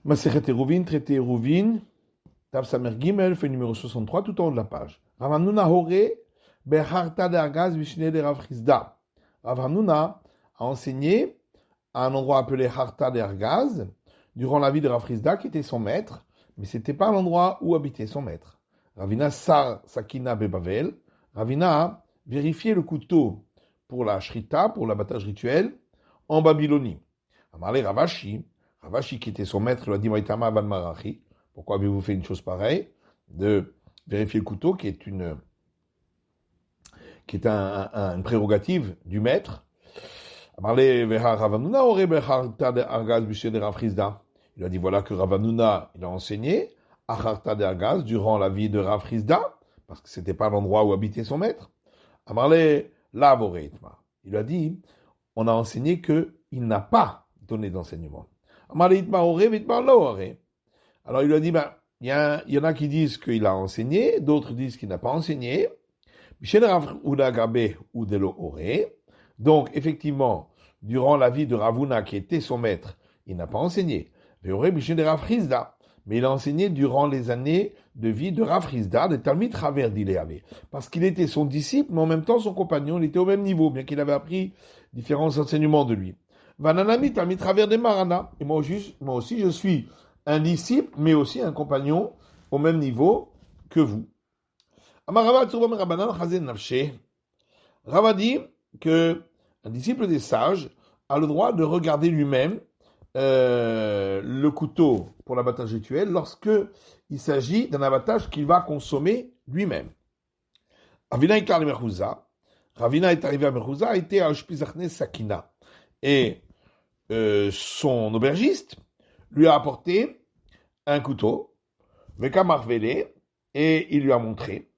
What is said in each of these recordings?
Masechet Eruvin, traité Eruvin, Tav Samer Gimel, fait numéro 63, tout en haut de la page. Rav Hanuna Hore, Becharta de Argaz, Vishne de Rav Chizda. Rav Hanuna a enseigné à un endroit appelé Harta de Argaz, durant la vie de Rav Chizda, qui était son maître, mais ce n'était pas l'endroit où habitait son maître. Ravina Sar Sakina Bebavel, Ravina a vérifié le couteau pour la shrita, pour l'abattage rituel, en Babylonie. Amarle Ravashi, Ravashi qui était son maître, lui a dit Maïtama Van Marachi, pourquoi avez-vous fait une chose pareille, de vérifier le couteau, qui est une prérogative du maître. Amarle Veha Ravanuna Ore Becharta de Argaz Bishé de Rav Chizda. Il a dit voilà que Ravanuna, il a enseigné à Harta de Argaz durant la vie de Rav Chizda, parce que c'était pas l'endroit où habitait son maître. Amarle Lavoreitma. Il lui a dit on a enseigné qu'il n'a pas donné d'enseignement. Amarle Itma Ore Vitma Lo Ore. Alors il lui a dit il y en a qui disent qu'il a enseigné, d'autres disent qu'il n'a pas enseigné. Bishé Rav Uda Gabe Udelo Ore. Donc, effectivement, durant la vie de Ravuna, qui était son maître, il n'a pas enseigné. Mais il a enseigné durant les années de vie de Rav Chizda, de Talmid Chaver d'Iléavé. Parce qu'il était son disciple, mais en même temps son compagnon, il était au même niveau, bien qu'il avait appris différents enseignements de lui. Vananami Talmid Chaver de Marana. Et moi aussi, je suis un disciple, mais aussi un compagnon au même niveau que vous. Amarava Tsurbam Rabanan Chazen Nafshe. Rava dit que un disciple des sages a le droit de regarder lui-même le couteau pour l'abattage rituel lorsque il s'agit d'un abattage qu'il va consommer lui-même. Ravina est arrivé à Mechouza. Ravina est arrivé à Mechouza, a été à Oshpizachne Sakina. Et son aubergiste lui a apporté un couteau, Veka Marvelé, et il lui a montré.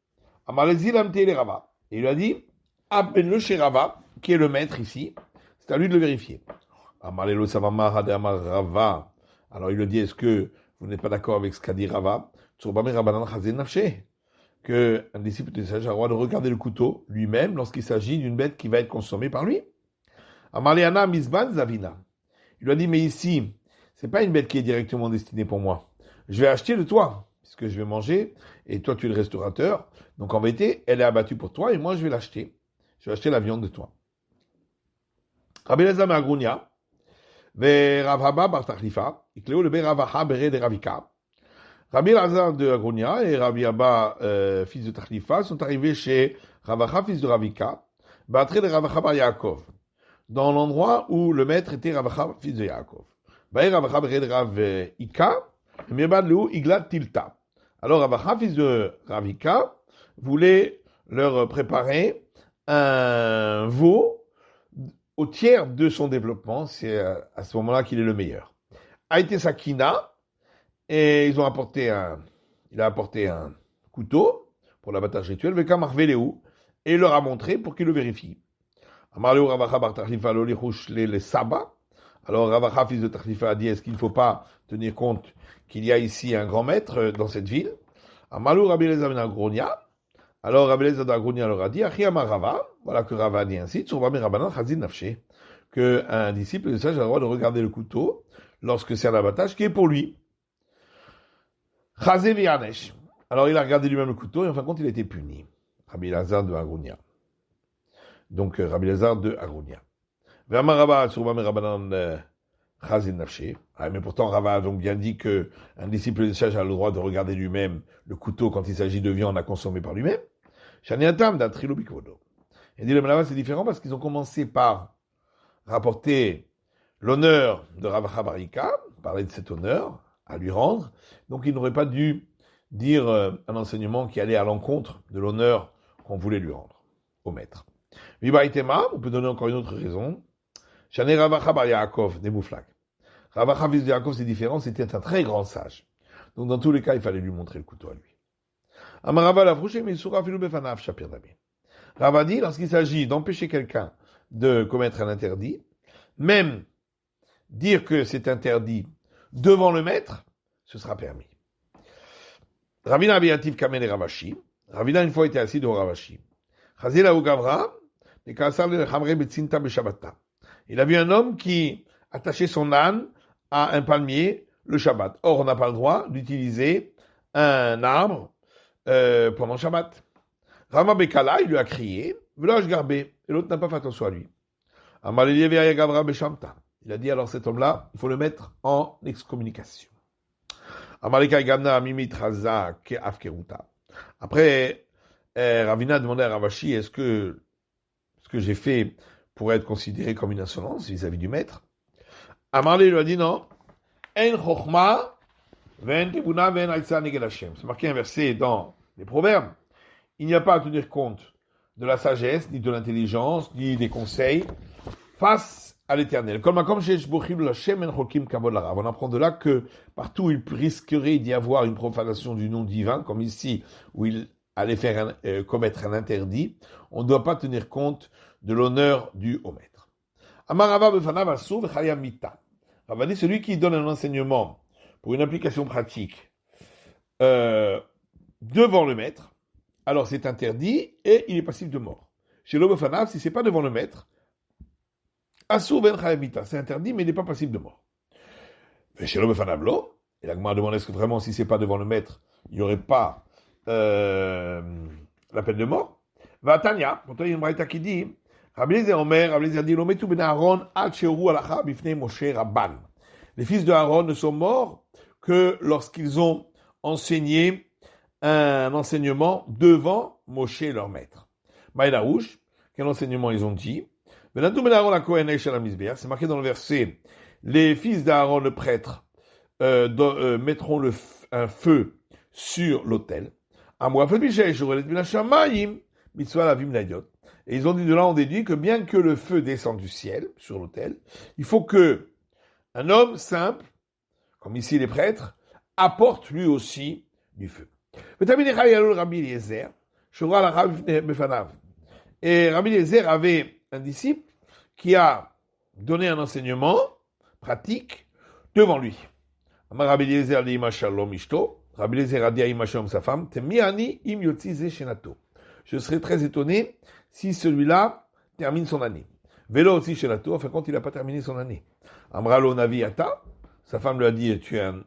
Amalezi Lamte le Rava. Et il lui a dit appelle-le chez Rava, qui est le maître ici. C'est à lui de le vérifier. Amalelo Savamar Hadamar Rava. Alors il lui dit, est-ce que vous n'êtes pas d'accord avec ce qu'a dit Rava? Tsurbame Rabanan Chazen Nafshe. Que un disciple de sage a le droit de regarder le couteau lui-même lorsqu'il s'agit d'une bête qui va être consommée par lui. Amaleana Misban Zavina. Il lui a dit, mais ici, c'est pas une bête qui est directement destinée pour moi. Je vais acheter de toi, puisque je vais manger, et toi tu es le restaurateur. Donc en vérité, elle est abattue pour toi, et moi je vais l'acheter. Je vais acheter la viande de toi. Rabbi Elazar Agrounia, Rav Haba bar Tachlifa, Ikleo le Rav Aha bere de Ravika. Rabbi Elazar de Agrounia et Rabbi Haba, fils de Tachlifa, sont arrivés chez Rav Aha, fils de Ravika, Batre de Rav Aha bar Yaakov, dans l'endroit où le maître était Rav Aha, fils de Yaakov. Baer Rav Aha bere de Rav Ika, Mirbad Leu Iglat Tilta. Alors Rav Aha, fils de Ravika, voulait leur préparer un veau au tiers de son développement. C'est à ce moment-là qu'il est le meilleur. A été Sakina, et il a apporté un couteau pour l'abattage rituel, Veka Marveleu, et il leur a montré pour qu'il le vérifie. Amarleu Ravacha bar Tachlifa lo lichush le Saba. Alors Ravacha, fils de Tachlifa, a dit, est-ce qu'il ne faut pas tenir compte qu'il y a ici un grand maître dans cette ville? Amarleu Rabbi Elazar ben Agrounia. Alors Rabbi Elazar d'Agrounia leur a dit, Achi Amar Rava, voilà que Rava a dit ainsi, Tsurbame Rabanan Chazin Nafshe, qu'un disciple de sage a le droit de regarder le couteau lorsque c'est un abattage qui est pour lui. Chazé Vianesh. Alors il a regardé lui-même le couteau et en fin de compte il a été puni. Rabbi Elazar de Agrounia. Donc Rabbi Elazar de Agrounia. Ve'amar Rava Tsurbame Rabanan Chazin Nafshe. Mais pourtant Rava a donc bien dit que un disciple de sage a le droit de regarder lui-même le couteau quand il s'agit de viande à consommer par lui-même. Shaniatam da Trilobikodo. Et dit le Malava, c'est différent parce qu'ils ont commencé par rapporter l'honneur de Rav Aha bar Ika, parler de cet honneur à lui rendre. Donc ils n'auraient pas dû dire un enseignement qui allait à l'encontre de l'honneur qu'on voulait lui rendre au maître. Vibaïtema, on peut donner encore une autre raison. Shane Rav Aha bar Yaakov, des mouflak. Rav Aha fils de Yaakov, c'est différent, c'était un très grand sage. Donc dans tous les cas, il fallait lui montrer le couteau à lui. Amarava la frouché, mais soura filou befanav shapir dabi. Rava dit, lorsqu'il s'agit d'empêcher quelqu'un de commettre un interdit, même dire que c'est interdit devant le maître, ce sera permis. Ravina abiyativ kamel et Ravashi. Ravina une fois était assis devant Ravashi. Chazila ou Gavra, les kasar le chamre betzinta beshabata. Il a vu un homme qui attachait son âne à un palmier le Shabbat. Or, on n'a pas le droit d'utiliser un arbre pendant Shabbat. Rama Bekala, il lui a crié, V'losh Garbé, et l'autre n'a pas fait attention à lui. Amalelievia Gavra Beshamta. Il a dit alors cet homme-là, il faut le mettre en excommunication. Amaleka Gamna Mimit Raza Ke Afkeruta. Après, Ravina a demandé à Ravashi, est-ce que ce que j'ai fait pourrait être considéré comme une insolence vis-à-vis du maître? Amarle lui a dit non. En Chochma, Ven Tibuna, Ven Aitza Negel Hashem. C'est marqué un verset dans les Proverbes. Il n'y a pas à tenir compte de la sagesse, ni de l'intelligence, ni des conseils face à l'éternel. On apprend de là que partout il risquerait d'y avoir une profanation du nom divin, comme ici, où il allait commettre un interdit, on ne doit pas tenir compte de l'honneur dû au maître. Amarava befanav asur v'chayam mita. Rava dit celui qui donne un enseignement pour une application pratique devant le maître, alors c'est interdit et il est passible de mort. Chez l'obefanav, si c'est pas devant le maître, asur v'chayam mita, c'est interdit mais il n'est pas passible de mort. Mais chez l'obefanav lo, et la Gemara demande est-ce que vraiment si c'est pas devant le maître, il n'y aurait pas la peine de mort. Va Tanya, pourtant il y a une braïta qui dit Rabbi Eliezer Omer, Rabbi Eliezer dit Lometu ben Aaron ad she'oru alacha bifnei Moshe Rabban. Les fils de Aaron ne sont morts que lorsqu'ils ont enseigné un enseignement devant Moshe leur maître. Maïlaouch, quel enseignement ils ont dit? Venatu ben Aaron la Kohen Eish al Mizbeach, c'est marqué dans le verset les fils d'Aaron le prêtre mettront un feu sur l'autel. Et ils ont dit de là, on déduit que bien que le feu descende du ciel sur l'autel, il faut que un homme simple, comme ici les prêtres, apporte lui aussi du feu. Et Rabbi Eliezer avait un disciple qui a donné un enseignement pratique devant lui. Rabbi Eliezer dit Mashalom Ishto. Rabbi Eliezer a dit à Imashom sa femme, je serais très étonné si celui-là termine son année. Vélo aussi shenato, enfin quand il n'a pas terminé son année. Amralo Navi Ata, sa femme lui a dit, tu es un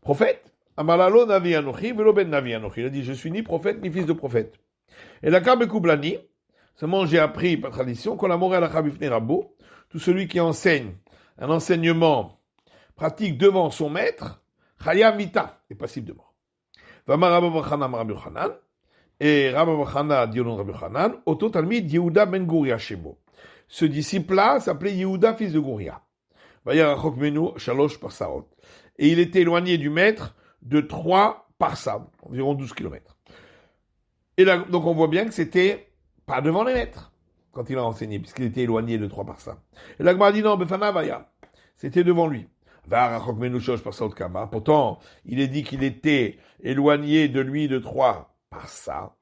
prophète. Amralo Navi Anochi, Vélo Ben Navi Anochi. Il a dit, je suis ni prophète ni fils de prophète. Et la Karbe Koublani, seulement j'ai appris par tradition, qu'on a moré à la Chabifne Rabbo, tout celui qui enseigne un enseignement pratique devant son maître, Chaya Mita, est passible de mort. Vama Rabba Bachana Rabbi Yochanan, et Rabba Bachana dit au nom de Rabbi Yochanan, Oto Talmid Yehuda Ben Gouria Shebo. Ce disciple-là s'appelait Yehuda, fils de Gouria. Vaya Rachok Menu Shalosh Parsaot. Et il était éloigné du maître de 3 parsas, environ 12 kilomètres. Et là, donc on voit bien que c'était pas devant les maîtres, quand il a enseigné, puisqu'il était éloigné de 3 parsas. Et la Gemara dit non, Befana Vaya. C'était devant lui. Pourtant, il est dit qu'il était éloigné de lui de 3 par ça.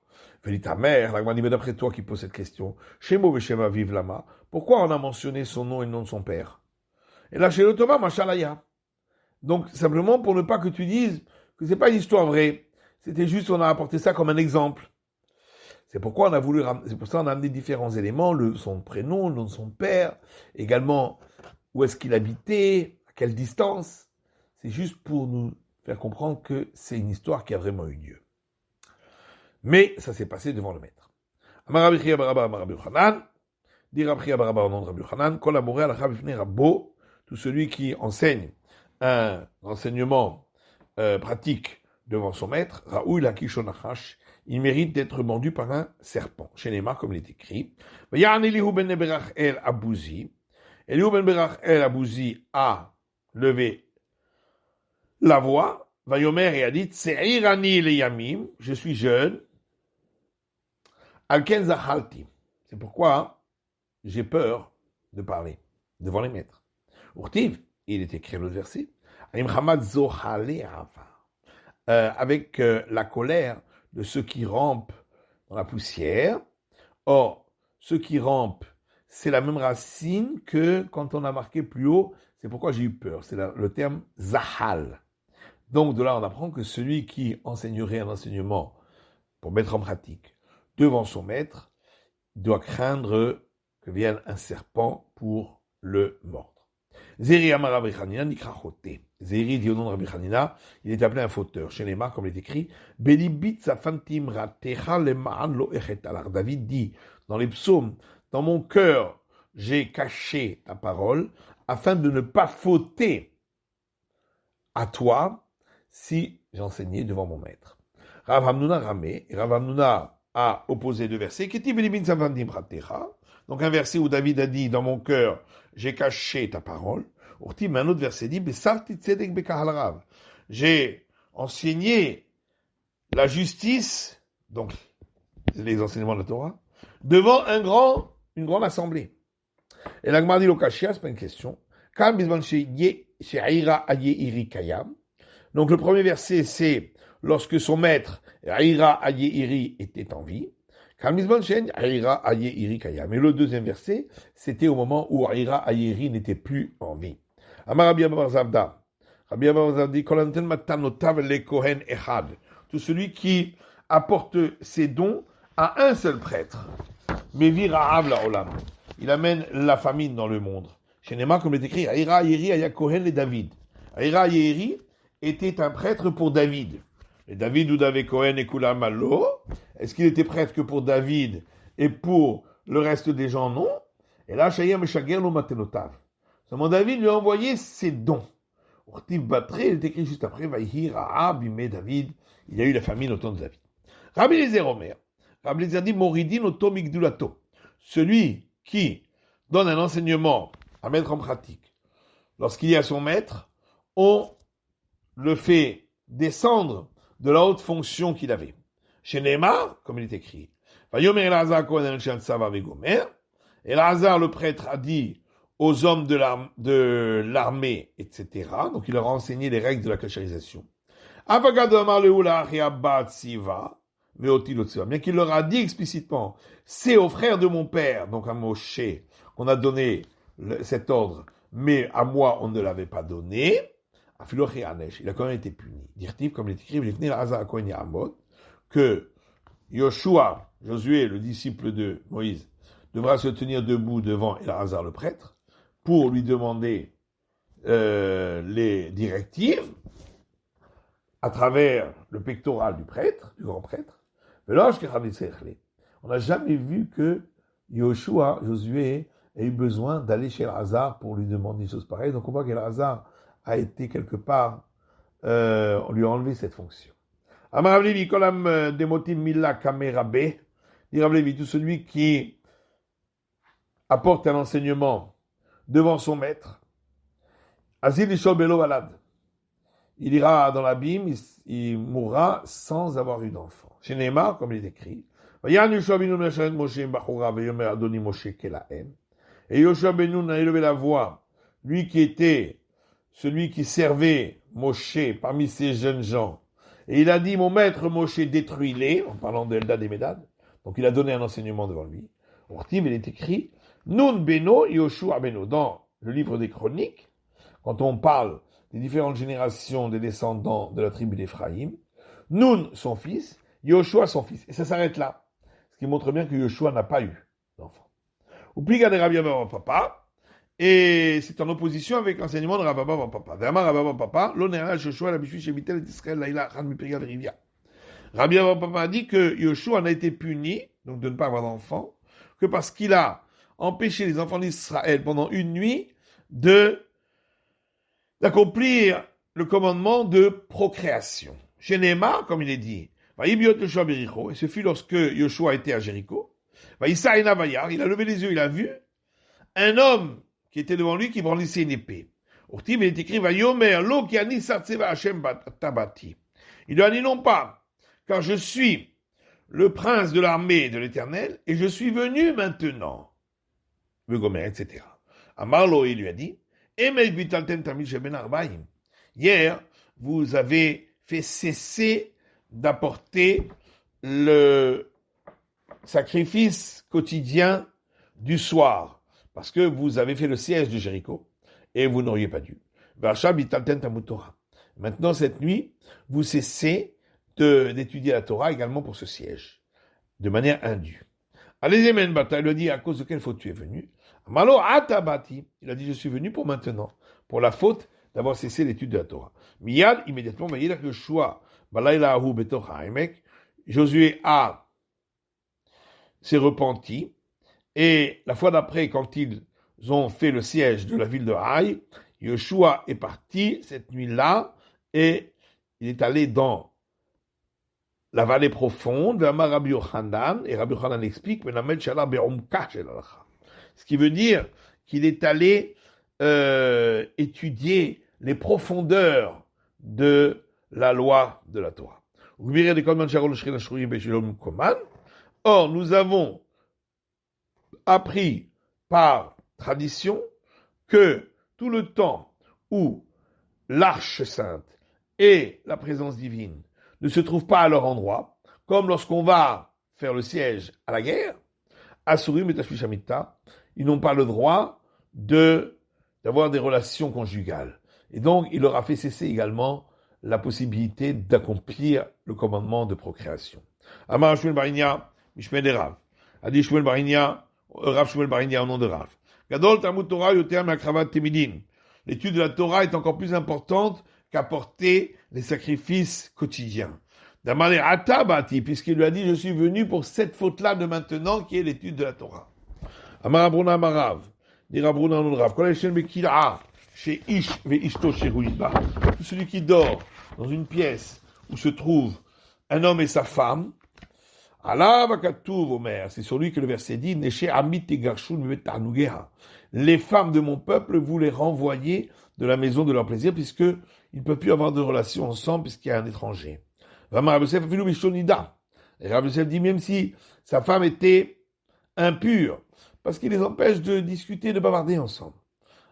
Ta mère, la dit, mais d'après toi qui pose cette question, Shemo Veshema Vive Lama, pourquoi on a mentionné son nom et le nom de son père? Et là, chez le Thomas, Machalaya. Donc, simplement pour ne pas que tu dises que c'est pas une histoire vraie. C'était juste, on a apporté ça comme un exemple. C'est pourquoi on a voulu, c'est pour ça qu'on a amené différents éléments, son prénom, le nom de son père, également où est-ce qu'il habitait, quelle distance. C'est juste pour nous faire comprendre que c'est une histoire qui a vraiment eu lieu. Mais ça s'est passé devant le maître. Tout celui qui enseigne un enseignement pratique devant son maître, il mérite d'être mordu par un serpent. Chez Neymar, comme il est écrit. Elihu ben Berach el Abouzi a levé la voix, Vayomer et a dit, Tseirani le Yamim, je suis jeune, Alken Zachalti. C'est pourquoi j'ai peur de parler devant les maîtres. Urtiv, il est écrit le verset, avec la colère de ceux qui rampent dans la poussière. Or, ceux qui rampent, c'est la même racine que quand on a marqué plus haut, c'est pourquoi j'ai eu peur. C'est le terme Zahal. Donc de là, on apprend que celui qui enseignerait un enseignement pour mettre en pratique devant son maître doit craindre que vienne un serpent pour le mordre. Zeri Amar Rabbi Hanina Nikra Choté. Zeri dit au nom de Rabbi Hanina, il est appelé un fauteur. Chez les marques, comme il est écrit, Belibit Safantim Ratecha Lemaan Lo Echet Alar. David dit dans les psaumes, dans mon cœur, j'ai caché ta parole afin de ne pas fauter à toi si j'enseignais devant mon maître. Rav Hamnuna ramé, et Rav Hamnuna a opposé deux versets. Donc un verset où David a dit, dans mon cœur, j'ai caché ta parole. Mais un autre verset dit, j'ai enseigné la justice, donc les enseignements de la Torah, devant une grande assemblée. Et l'Agmar dit l'Okashia, c'est pas une question. Donc le premier verset, c'est lorsque son maître, Aïra Ayeiri, était en vie. Mais le deuxième verset, c'était au moment où Aïra Ayeiri n'était plus en vie. Amar Rabbi Abba Zavda. Rabbi Abba Zavda dit tout celui qui apporte ses dons à un seul prêtre. Mevi Ra'av la Olam. Il amène la famine dans le monde. Chez Nema, comme il est écrit, Aïra Ayeiri Aya Kohen et David. Aïra Ayeiri était un prêtre pour David. Et David ou David Cohen et Kulam Allo, est-ce qu'il était prêtre que pour David et pour le reste des gens? Non. Et là, Shayam Meshager lo matenotav. Seulement David lui a envoyé ses dons. Urtiv Batré, il est écrit juste après, Vaïhi Ra'ab Bimé David. Il y a eu la famine au temps de David. Rabbi Eliezer Omer. Rabbi Eliezer dit Moridin Oto Migdulato. Celui qui donne un enseignement à mettre en pratique, lorsqu'il y a son maître, on le fait descendre de la haute fonction qu'il avait. Chez Neymar, comme il est écrit, Vayomer Elazar Kohen El Sava Vegomer, Elazar le prêtre a dit aux hommes de l'armée, etc. Donc il leur a enseigné les règles de la cachérisation. Bien qu'il leur a dit explicitement, c'est aux frères de mon père, donc à Moshe, qu'on a donné cet ordre, mais à moi on ne l'avait pas donné. Il a quand même été puni. Dirtiv, comme il est écrit, que Yoshua, Josué, le disciple de Moïse, devra se tenir debout devant Elazar le prêtre pour lui demander les directives à travers le pectoral du prêtre, du grand prêtre. On n'a jamais vu que Yoshua, Josué, ait eu besoin d'aller chez Elazar pour lui demander des choses pareilles. Donc on voit qu'Elazar a été quelque part, on lui a enlevé cette fonction. Amar Rav Levi, kolam demotim mila kamerabe, dit Rav Levi, tout celui qui apporte un enseignement devant son maître, azil ishol belo valad, il ira dans l'abîme, il mourra sans avoir eu d'enfant. Chez Neymar, comme il est écrit, et Yoshua ben Nun a élevé la voix, lui qui était celui qui servait Moshe parmi ces jeunes gens. Et il a dit, mon maître Moshe, détruis-les, en parlant d'Eldad et Médad. Donc il a donné un enseignement devant lui. Ortiv, il est écrit, Nun Beno, Yoshua Beno. Dans le livre des Chroniques, quand on parle des différentes générations des descendants de la tribu d'Éphraïm, Nun, son fils, Yoshua, son fils. Et ça s'arrête là. Ce qui montre bien que Yoshua n'a pas eu d'enfant. Ou plus de Rabbi Abba Papa, et c'est en opposition avec l'enseignement de Rabbi Abba Papa. D'Amar Rabbi Abba Papa, l'onérage Yoshua, la bichu chez Vitel et Israël, Laïla, Khan Mipiriga, Rivia. Rabbi Abba Papa a dit que Yoshua n'a été puni, donc de ne pas avoir d'enfant, que parce qu'il a empêché les enfants d'Israël pendant une nuit d'accomplir le commandement de procréation. Chez Neymar, comme il est dit, et ce fut lorsque Yoshua était à Jéricho, il a levé les yeux, il a vu un homme qui était devant lui qui brandissait une épée. Il est écrit, il lui a dit non pas, car je suis le prince de l'armée de l'Éternel et je suis venu maintenant. Etc. Amarlo, il lui a dit, hier, vous avez fait cesser d'apporter le sacrifice quotidien du soir, parce que vous avez fait le siège de Jéricho, et vous n'auriez pas dû. Maintenant, cette nuit, vous cessez d'étudier la Torah également pour ce siège, de manière indue. Allez, Bata, il lui dit, à cause de quelle faute tu es venu? Malo atabati. Il a dit, je suis venu pour maintenant, pour la faute d'avoir cessé l'étude de la Torah. Miyad, immédiatement, Maïla Yoshua, Balayla Ahu Betor Haimek, Josué s'est repenti, et la fois d'après, quand ils ont fait le siège de la ville de Haï, Yoshua est parti cette nuit-là, et il est allé dans la vallée profonde, vers Rabbi Yochanan, et Rabbi Yochanan explique, ce qui veut dire qu'il est allé étudier les profondeurs de la loi de la Torah. Or, nous avons appris par tradition que tout le temps où l'arche sainte et la présence divine ne se trouvent pas à leur endroit, comme lorsqu'on va faire le siège à la guerre, Asurim et Tashvishamita, ils n'ont pas le droit d'avoir des relations conjugales. Et donc, il leur a fait cesser également la possibilité d'accomplir le commandement de procréation. Amar Shmuel Barinia, Mishmei de Rav. A dit Shmuel Barinia, Rav Shmuel Barinia au nom de Rav. Gadol Talmud Torah yoter me'akravat temidin. L'étude de la Torah est encore plus importante qu'apporter les sacrifices quotidiens. Damale atabati, puisqu'il lui a dit, je suis venu pour cette faute-là de maintenant, qui est l'étude de la Torah. Amar Abrona Amarav. Dit Abrona au nom de Rav. Kol Hashem bekil'a, chez Ish ve'ishto sheruiba. Tout celui qui dort dans une pièce où se trouvent un homme et sa femme, Allah vakatuv omer, c'est sur lui que le verset dit, Neshe amit tegarshun mevetarnugeha. Les femmes de mon peuple, vous les renvoyez de la maison de leur plaisir, puisque ils ne peuvent plus avoir de relations ensemble, puisqu'il y a un étranger. Rav Yosef afilu mishonida. Et Rav Yosef dit, même si sa femme était impure, parce qu'il les empêche de discuter, de bavarder ensemble.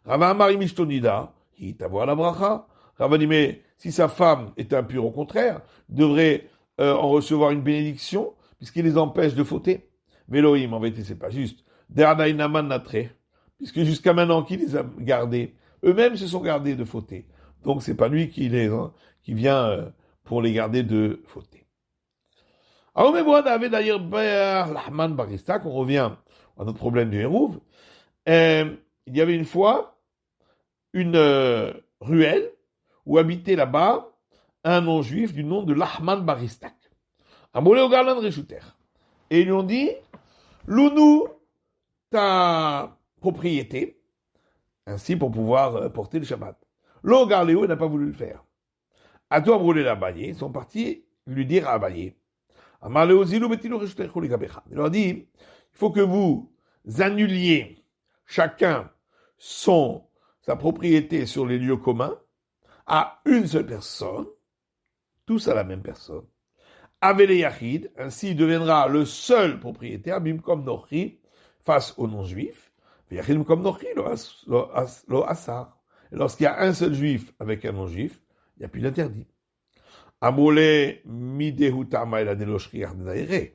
Rav Amari mishonida, qui t'avoue la bracha. Rav dit, mais si sa femme est impure, au contraire, devrait en recevoir une bénédiction, puisqu'il les empêche de fauter. Veloïm, en vérité, c'est pas juste. Dernaïnaman natre, puisque jusqu'à maintenant, qui les a gardés? Eux-mêmes se sont gardés de fauter. Donc, c'est pas lui qui vient pour les garder de fauter. Alors, mais voilà, avait d'ailleurs Lahman Baristak, on revient à notre problème du Hérouv. Il y avait une fois une ruelle où habitait là-bas un non-juif du nom de Lahman Baristak. Et ils lui ont dit, loue-nous ta propriété, ainsi pour pouvoir porter le Shabbat. Lo Garléo n'a pas voulu le faire. À toi brûler l'Abaye, ils sont partis lui dire à Abaye. Il leur a dit, il faut que vous annuliez chacun sa propriété sur les lieux communs à une seule personne, tous à la même personne. Avele Yachid, ainsi il deviendra le seul propriétaire, bim comme Nochi, face aux non-juifs. Yachid comme Nochi, lo asar. Et lorsqu'il y a un seul juif avec un non-juif, il n'y a plus d'interdit. Amole midehuta maïla de loshriach de.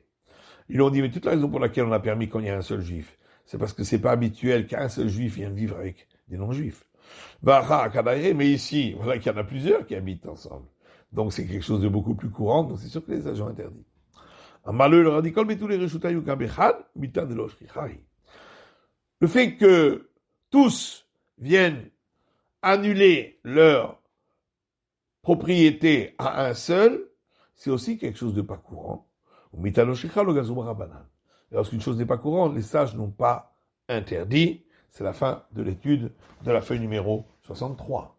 Ils ont dit, mais toute la raison pour laquelle on a permis quand il y a un seul juif, c'est parce que c'est pas habituel qu'un seul juif vienne vivre avec des non-juifs. Mais ici, voilà qu'il y en a plusieurs qui habitent ensemble. Donc c'est quelque chose de beaucoup plus courant, donc c'est sûr que les agents interdits. Le fait que tous viennent annuler leur propriété à un seul, c'est aussi quelque chose de pas courant. Lorsqu'une chose n'est pas courante, les sages n'ont pas interdit. C'est la fin de l'étude de la feuille numéro 63.